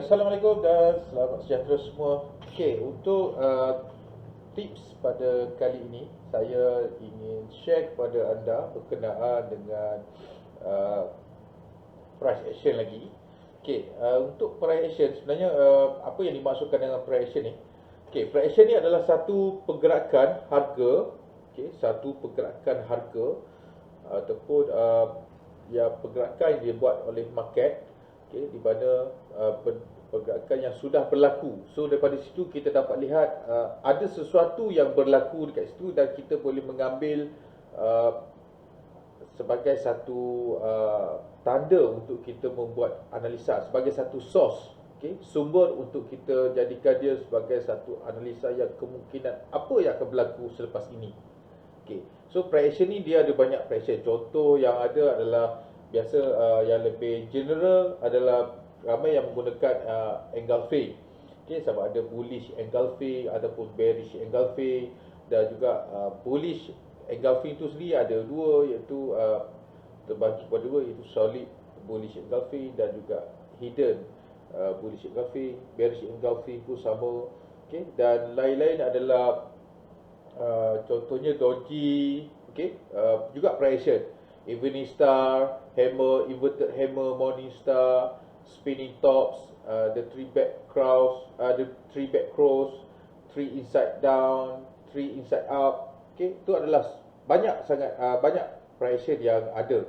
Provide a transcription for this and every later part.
Assalamualaikum dan selamat sejahtera semua. Okey, untuk tips pada kali ini saya ingin share kepada anda berkenaan dengan uh, price action lagi. Okey, untuk price action sebenarnya apa yang dimaksudkan dengan price action ni? Okey, price action ni adalah satu pergerakan harga, satu pergerakan harga ataupun ya pergerakan yang dibuat oleh market, di mana pergerakan yang sudah berlaku. So daripada situ kita dapat lihat ada sesuatu yang berlaku dekat situ dan kita boleh mengambil sebagai satu tanda untuk kita membuat analisa, sebagai satu source, sumber untuk kita jadikan dia sebagai satu analisa yang kemungkinan apa yang akan berlaku selepas ini. So price action ni dia ada banyak price action. Contoh yang ada adalah biasa yang lebih general adalah ramai yang menggunakan engulfing. Sama ada bullish engulfing ataupun bearish engulfing, dan juga bullish engulfing itu sendiri ada dua, iaitu terbagi kepada dua, iaitu solid bullish engulfing dan juga hidden bullish engulfing. Bearish engulfing pun sama. Dan lain-lain adalah contohnya doji, juga price action, evening star, hammer, inverted hammer, morning star, spinning tops, the three back cross, three inside down, three inside up. Itu adalah banyak sangat banyak price action yang ada.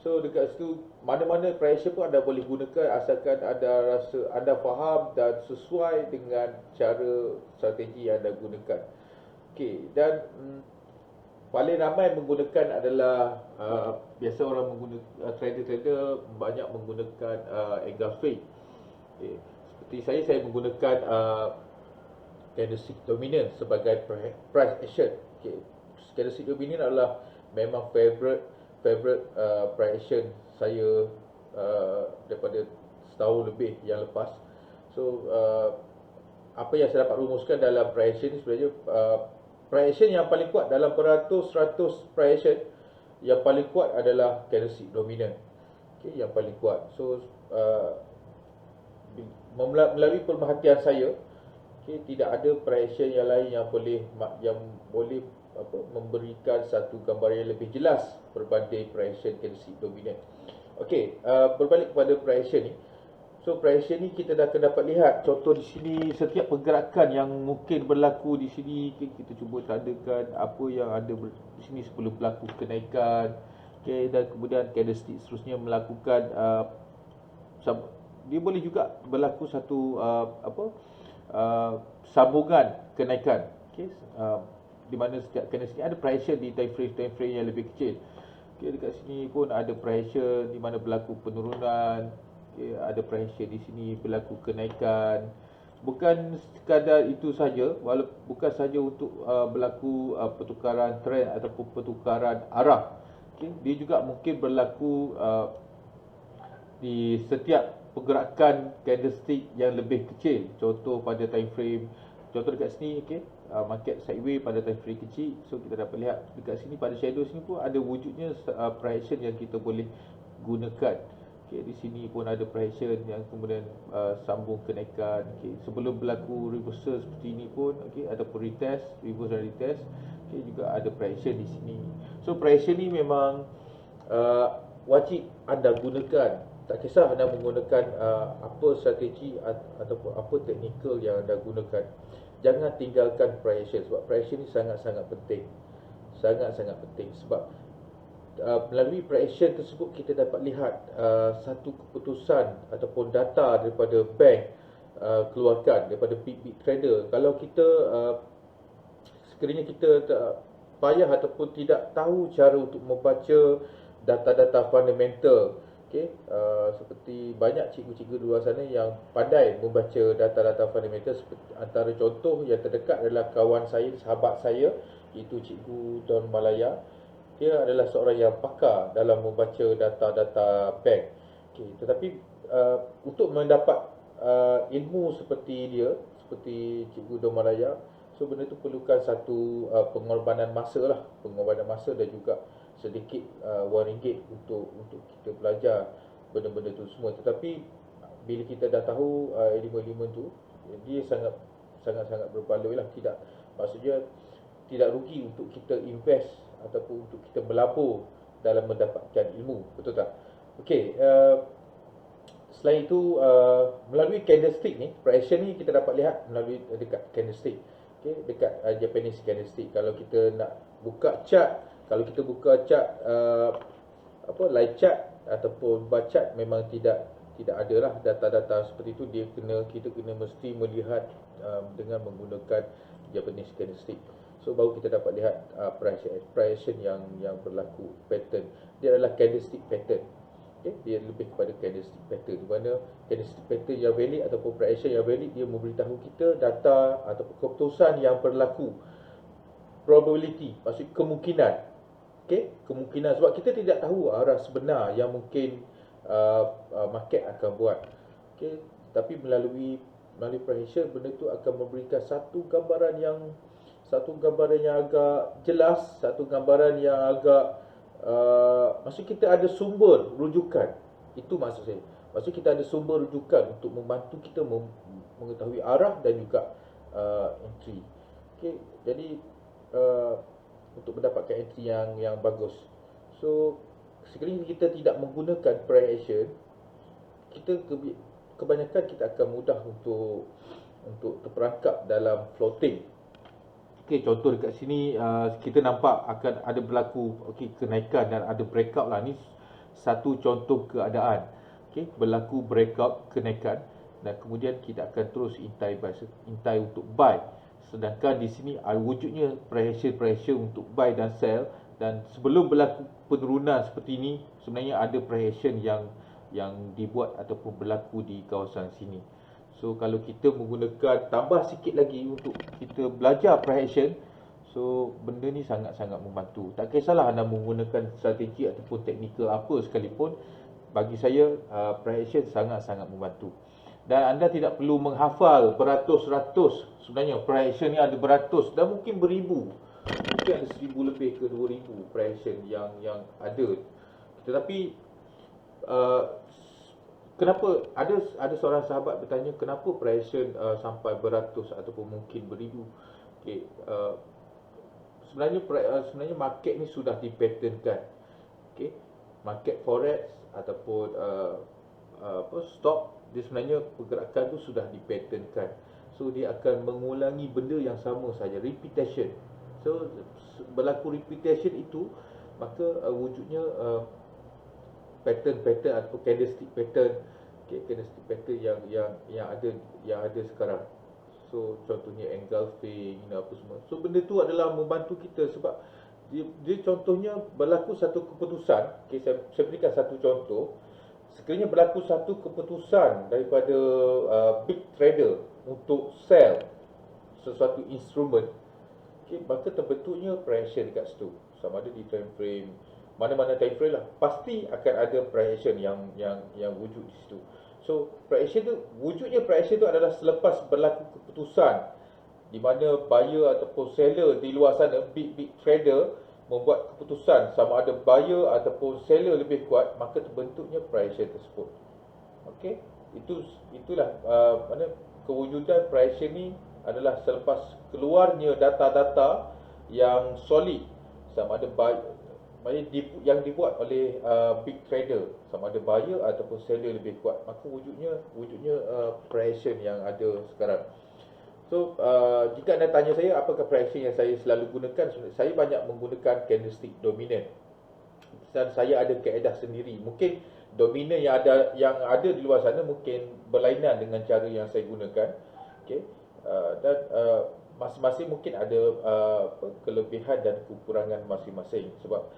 So dekat situ mana-mana price action pun anda boleh gunakan asalkan anda rasa anda faham dan sesuai dengan cara strategi yang anda gunakan. Dan paling ramai menggunakan adalah biasa orang menggunakan trader-trader banyak menggunakan engulfing. Seperti saya menggunakan candlestick dominant sebagai price action. Candlestick dominant adalah memang favorite price action saya daripada setahun lebih yang lepas. So apa yang saya dapat rumuskan dalam price action ni sebenarnya price action yang paling kuat dalam beratus-ratus price action, yang paling kuat adalah candlestick dominant. Yang paling kuat. So melalui pemerhatian saya, tidak ada price action yang lain yang boleh memberikan satu gambaran yang lebih jelas berbanding price action candlestick dominant. Berbalik kepada price action ni. So price action ni kita dah akan dapat lihat contoh di sini, setiap pergerakan yang mungkin berlaku di sini. Kita cuba tandakan apa yang ada di sini sebelum berlaku kenaikan. Dan kemudian candlestick seterusnya melakukan dia boleh juga berlaku satu sambungan kenaikan. Di mana setiap candlestick ada price action di time frame yang lebih kecil. Dekat sini pun ada price action di mana berlaku penurunan. Ada price action di sini berlaku kenaikan. Bukan sekadar itu saja, bukan saja untuk berlaku pertukaran trend ataupun pertukaran arah. Dia juga mungkin berlaku di setiap pergerakan candlestick yang lebih kecil. Contoh pada time frame, contoh dekat sini, market sideways pada time frame kecil. So kita dapat lihat dekat sini pada shadow sini pun ada wujudnya price action yang kita boleh gunakan. Di sini pun ada price action yang kemudian sambung kenaikan. Sebelum berlaku reversal seperti ini pun, ataupun retest, reverse dan retest, juga ada price action di sini. So price action ni memang wajib anda gunakan. Tak kisah anda menggunakan apa strategi ataupun apa teknikal yang anda gunakan, jangan tinggalkan price action. Sebab price action ni sangat-sangat penting. Sangat-sangat penting. Sebab melalui price action tersebut kita dapat lihat satu keputusan ataupun data daripada bank keluarkan, daripada big trader. Kalau kita sekiranya kita tak payah ataupun tidak tahu cara untuk membaca data-data fundamental, seperti banyak cikgu-cikgu di luar sana yang pandai membaca data-data fundamental. Antara contoh yang terdekat adalah kawan saya, sahabat saya, iaitu Cikgu Don Malaya. Dia adalah seorang yang pakar dalam membaca data-data bank. Tetapi untuk mendapat ilmu seperti dia, seperti Cikgu Don Malaya, so benda tu perlukan satu pengorbanan masa lah, pengorbanan masa dan juga sedikit wang ringgit untuk kita belajar benda-benda tu semua. Tetapi bila kita dah tahu elemen-elemen tu, dia sangat berbaloi lah. Tidak, maksudnya tidak rugi untuk kita invest ataupun untuk kita melabur dalam mendapatkan ilmu, betul tak? Okey, selain itu melalui candlestick ni, prediction ni kita dapat lihat melalui dekat candlestick. Okey, dekat Japanese candlestick. Kalau kita nak buka chart, kalau kita buka chart live chart ataupun bar chart, memang tidak ada lah data-data seperti itu. Kita kena mesti melihat dengan menggunakan Japanese candlestick. So baru kita dapat lihat prediction yang berlaku, pattern. Dia adalah candlestick pattern. Okay? Dia lebih kepada candlestick pattern, di mana candlestick pattern yang valid ataupun prediction yang valid, dia memberitahu kita data ataupun keputusan yang berlaku, probability, maksud kemungkinan. Okay? Kemungkinan, sebab kita tidak tahu arah sebenar yang mungkin market akan buat. Okay? Tapi melalui prediction, benda itu akan memberikan satu gambaran yang agak jelas, satu gambaran yang agak maksud kita ada sumber rujukan. Itu maksud saya. Maksud kita ada sumber rujukan untuk membantu kita mengetahui arah dan juga entry. Okay? Jadi untuk mendapatkan entry yang bagus. So sekiranya kita tidak menggunakan prediction, kita kebanyakan kita akan mudah untuk terperangkap dalam floating. Okey, contoh dekat sini kita nampak akan ada berlaku kenaikan dan ada breakout lah. Ni satu contoh keadaan. Okey, berlaku breakout, kenaikan, dan kemudian kita akan terus intai untuk buy. Sedangkan di sini wujudnya pressure untuk buy dan sell, dan sebelum berlaku penurunan seperti ini, sebenarnya ada pressure yang dibuat ataupun berlaku di kawasan sini. So kalau kita menggunakan, tambah sikit lagi untuk kita belajar prediction, so benda ni sangat-sangat membantu. Tak kisahlah anda menggunakan strategi ataupun teknikal apa sekalipun, bagi saya prediction sangat-sangat membantu. Dan anda tidak perlu menghafal beratus-ratus. Sebenarnya prediction ni ada beratus dan mungkin beribu. Mungkin ada 1000 lebih ke 2000 prediction yang ada. Tetapi kenapa ada seorang sahabat bertanya kenapa prediction sampai beratus ataupun mungkin beribu. Okey, sebenarnya market ni sudah dipatternkan. Okey, market forex ataupun stock, dia sebenarnya pergerakan tu sudah dipatternkan. So dia akan mengulangi benda yang sama saja, repetition. So berlaku repetition itu, maka wujudnya pattern atau candlestick pattern, candlestick pattern yang ada sekarang. So contohnya engulfing, apa semua. So benda tu adalah membantu kita sebab dia contohnya berlaku satu keputusan. Saya berikan satu contoh. Sekiranya berlaku satu keputusan daripada big trader untuk sell sesuatu instrumen, maka terbentuknya pressure dekat situ. Sama ada di time frame, mana-mana time frame lah, pasti akan ada prediction yang wujud di situ. So prediction tu, wujudnya prediction tu adalah selepas berlaku keputusan, di mana buyer ataupun seller di luar sana, big trader membuat keputusan sama ada buyer ataupun seller lebih kuat, maka terbentuknya prediction tersebut. Okey, itulah kewujudan prediction ni adalah selepas keluarnya data-data yang solid, sama ada yang dibuat oleh big trader, sama ada buyer ataupun seller lebih kuat, maka wujudnya prediction yang ada sekarang. So jika anda tanya saya apakah prediction yang saya selalu gunakan, saya banyak menggunakan candlestick dominant, dan saya ada kaedah sendiri. Mungkin dominant yang ada di luar sana mungkin berlainan dengan cara yang saya gunakan. Okey, dan masing-masing mungkin ada kelebihan dan kekurangan masing-masing. Sebab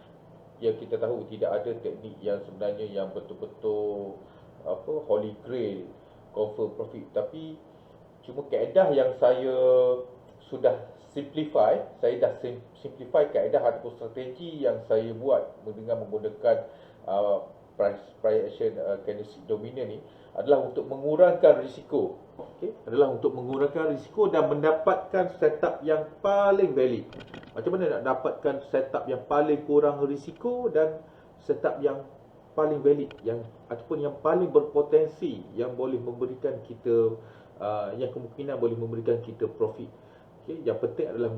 yang kita tahu tidak ada teknik yang sebenarnya yang betul-betul holy grail, confirm profit. Tapi cuma kaedah yang saya sudah simplify, saya dah simplify kaedah ataupun strategi yang saya buat dengan menggunakan price action candlestick dominant ni adalah untuk mengurangkan risiko. Okey, adalah untuk mengurangkan risiko dan mendapatkan setup yang paling valid. Macam mana nak dapatkan setup yang paling kurang risiko dan setup yang paling valid, yang ataupun yang paling berpotensi, yang boleh memberikan kita yang kemungkinan boleh memberikan kita profit. Okey, yang penting adalah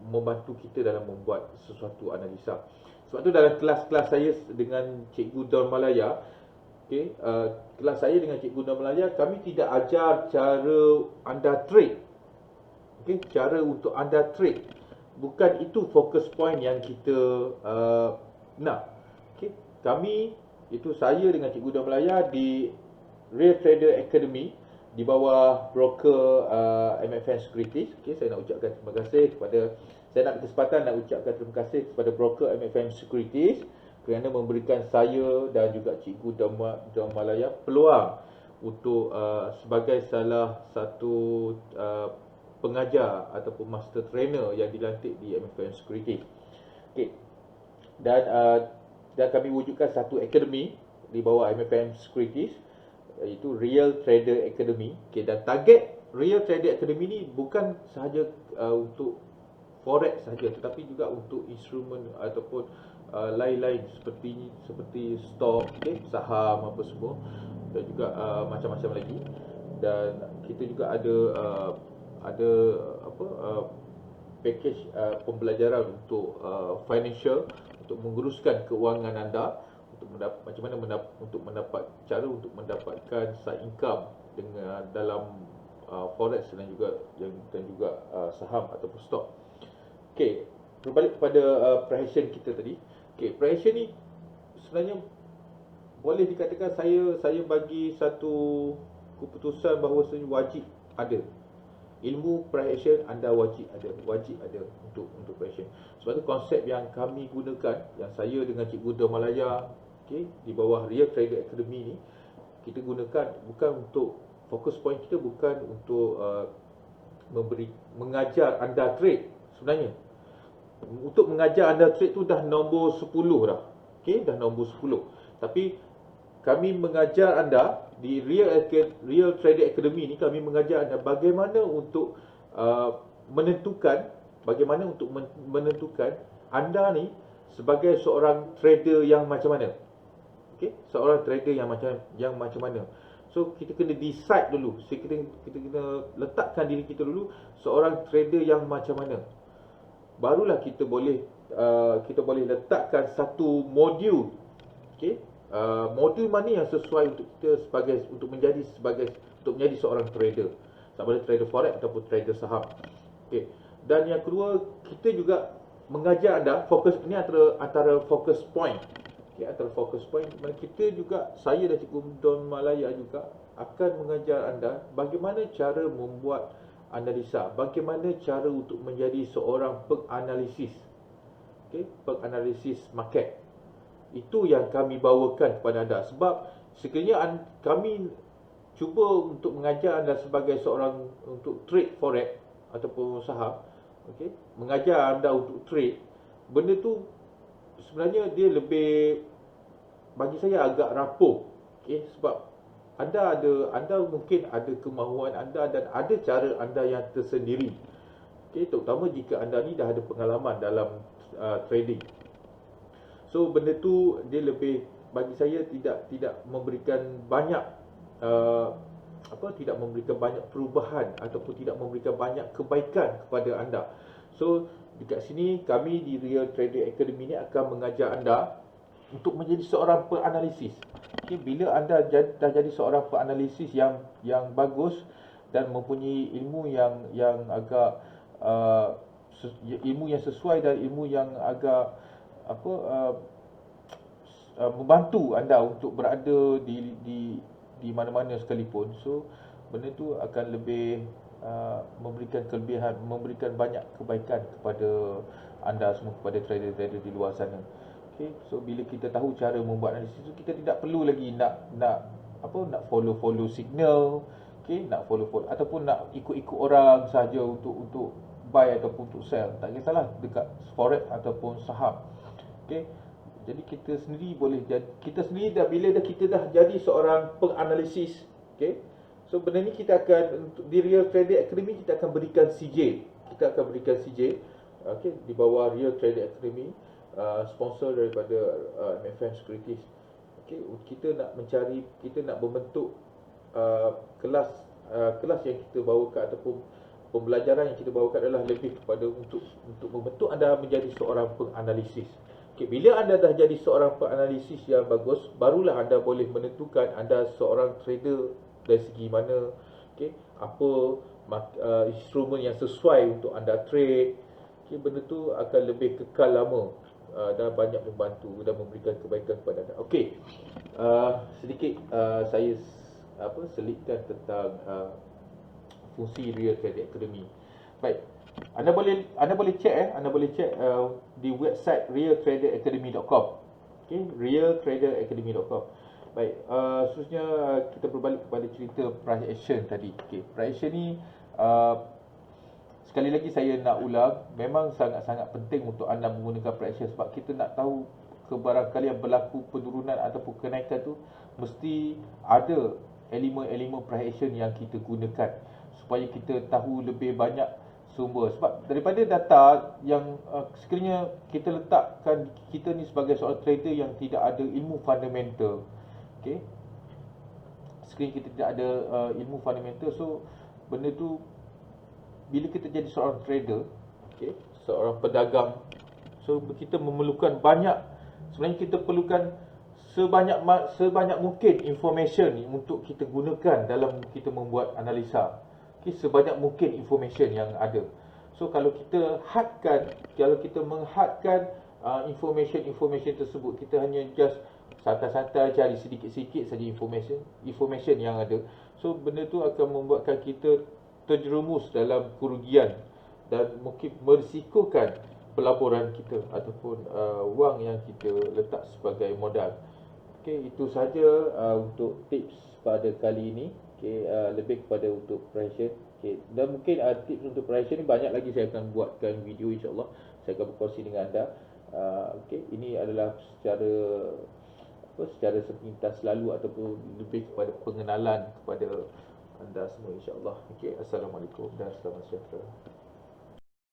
membantu kita dalam membuat sesuatu analisa. Sebab tu dalam kelas-kelas saya dengan Cikgu Dawn Malaya, okey, kelas saya dengan Cikgu Dawn Malaya, kami tidak ajar cara anda trade. Okey, cara untuk anda trade. Bukan itu fokus point yang kita nak. Okey, kami, itu saya dengan Cikgu Dawn Malaya di Real Trader Academy di bawah broker MFN Securities. Okey, saya nak ucapkan terima kasih kepada, saya nak kesempatan nak ucapkan terima kasih kepada broker MFN Securities kerana memberikan saya dan juga Cikgu Dawn Malaya peluang untuk sebagai salah satu pengajar ataupun master trainer yang dilantik di MFN Securities. Okey. Dan kami wujudkan satu akademi di bawah MFN Securities, iaitu Real Trader Academy. Okay, dan target Real Trader Academy ni bukan sahaja untuk forex sahaja, tetapi juga untuk instrumen ataupun lain-lain seperti stok, okay, saham apa semua, dan juga macam-macam lagi. Dan kita juga ada package pembelajaran untuk financial, untuk menguruskan keuangan anda, untuk mendapat cara untuk mendapatkan side income dengan dalam forex dan juga saham ataupun stok. Okey, berbalik kepada prehension kita tadi. Okey, prehension ni sebenarnya boleh dikatakan saya bagi satu keputusan bahawa saya wajib ada ilmu prehension. Anda wajib ada untuk prehension. Sebab tu konsep yang kami gunakan, yang saya dengan Cikgu Dawn Malaya, okay, di bawah Real Trader Academy ni, kita gunakan bukan untuk, fokus point kita bukan untuk mengajar anda trade. Sebenarnya untuk mengajar anda trade tu dah nombor 10 dah. Okey, dah nombor 10. Tapi kami mengajar anda di Real Trader Academy ni, kami mengajar anda bagaimana untuk menentukan anda ni sebagai seorang trader yang macam mana. Okey, seorang trader yang macam mana. So kita kena decide dulu. Kita kena letakkan diri kita dulu seorang trader yang macam mana. Barulah kita boleh letakkan satu modul. Okey, modul mana yang sesuai untuk kita untuk menjadi seorang trader, sama ada trader forex ataupun trader saham. Okey. Dan yang kedua, kita juga mengajar anda fokus ini antara fokus point. Okey, antara fokus point mana kita juga, saya dan Cikgu Dawn Malaya juga akan mengajar anda bagaimana cara membuat analisa, bagaimana cara untuk menjadi seorang penganalisis. Okey, penganalisis market. Itu yang kami bawakan kepada anda. Sebab sekiranya kami cuba untuk mengajar anda sebagai seorang untuk trade forex ataupun saham, okey, mengajar anda untuk trade, benda tu sebenarnya dia lebih, bagi saya agak rapuh. Okey, sebab anda mungkin ada kemahuan anda dan ada cara anda yang tersendiri. Okey, terutama jika anda ni dah ada pengalaman dalam trading. So benda tu dia lebih, bagi saya tidak memberikan banyak tidak memberikan banyak perubahan ataupun tidak memberikan banyak kebaikan kepada anda. So dekat sini kami di Real Trader Academy ni akan mengajar anda untuk menjadi seorang penganalisis. Okay, bila anda dah jadi seorang penganalisis yang bagus dan mempunyai ilmu yang agak ilmu yang sesuai dan ilmu yang agak membantu anda untuk berada di mana-mana sekalipun. So benda tu akan lebih memberikan kelebihan, memberikan banyak kebaikan kepada anda semua, kepada trader-trader di luar sana. Okay, so bila kita tahu cara membuat analisis tu, kita tidak perlu lagi nak follow signal, okay, nak follow ataupun nak ikut orang saja untuk buy ataupun untuk sell. Tak kisahlah dekat forex ataupun saham. Okay, jadi kita sendiri bila kita dah jadi seorang penganalisis, okay, so benda ni kita akan, di Real Trader Academy kita akan berikan CJ. Okay, di bawah Real Trader Academy, sponsor daripada MFN Securities. okey, kita nak mencari, kita nak membentuk kelas kelas yang kita bawakan ataupun pembelajaran yang kita bawakan adalah lebih kepada untuk membentuk anda menjadi seorang penganalisis. Okey, bila anda dah jadi seorang penganalisis yang bagus, barulah anda boleh menentukan anda seorang trader dari segi mana, okey, apa instrumen yang sesuai untuk anda trade. Okey, benda tu akan lebih kekal lama dan banyak membantu dan memberikan kebaikan kepada anda. Okey, sedikit saya selitkan tentang fungsi Real Trader Academy. Baik, anda boleh cek di website realtraderacademy.com. Okey, realtraderacademy.com. Baik, seterusnya kita berbalik kepada cerita price action tadi. Okey, price action ni sekali lagi saya nak ulang, memang sangat-sangat penting untuk anda menggunakan price action sebab kita nak tahu kebarangkalian berlaku penurunan ataupun kenaikan tu mesti ada elemen-elemen price action yang kita gunakan supaya kita tahu lebih banyak sumber. Sebab daripada data yang sekiranya kita letakkan kita ni sebagai seorang trader yang tidak ada ilmu fundamental, okey, sekiranya kita tidak ada ilmu fundamental, so benda tu bila kita jadi seorang trader, okey, seorang pedagang, so kita memerlukan banyak, sebenarnya kita perlukan sebanyak mungkin information untuk kita gunakan dalam kita membuat analisa. Okay, sebanyak mungkin information yang ada. So kalau kita menghadkan information tersebut, kita hanya just santai-santai cari sedikit-sedikit saja information yang ada. So benda tu akan membuatkan kita terjerumus dalam kerugian dan mungkin merisikokan pelaburan kita ataupun wang yang kita letak sebagai modal. Okey, itu saja untuk tips pada kali ini. Okey, lebih kepada untuk price. Okey, dan mungkin tips untuk price ni banyak lagi, saya akan buatkan video insya-Allah. Saya akan berkongsi dengan anda. Okey, ini adalah secara sepintas lalu ataupun lebih kepada pengenalan kepada anda semua insya-Allah. Okey, assalamualaikum dan selamat sejahtera.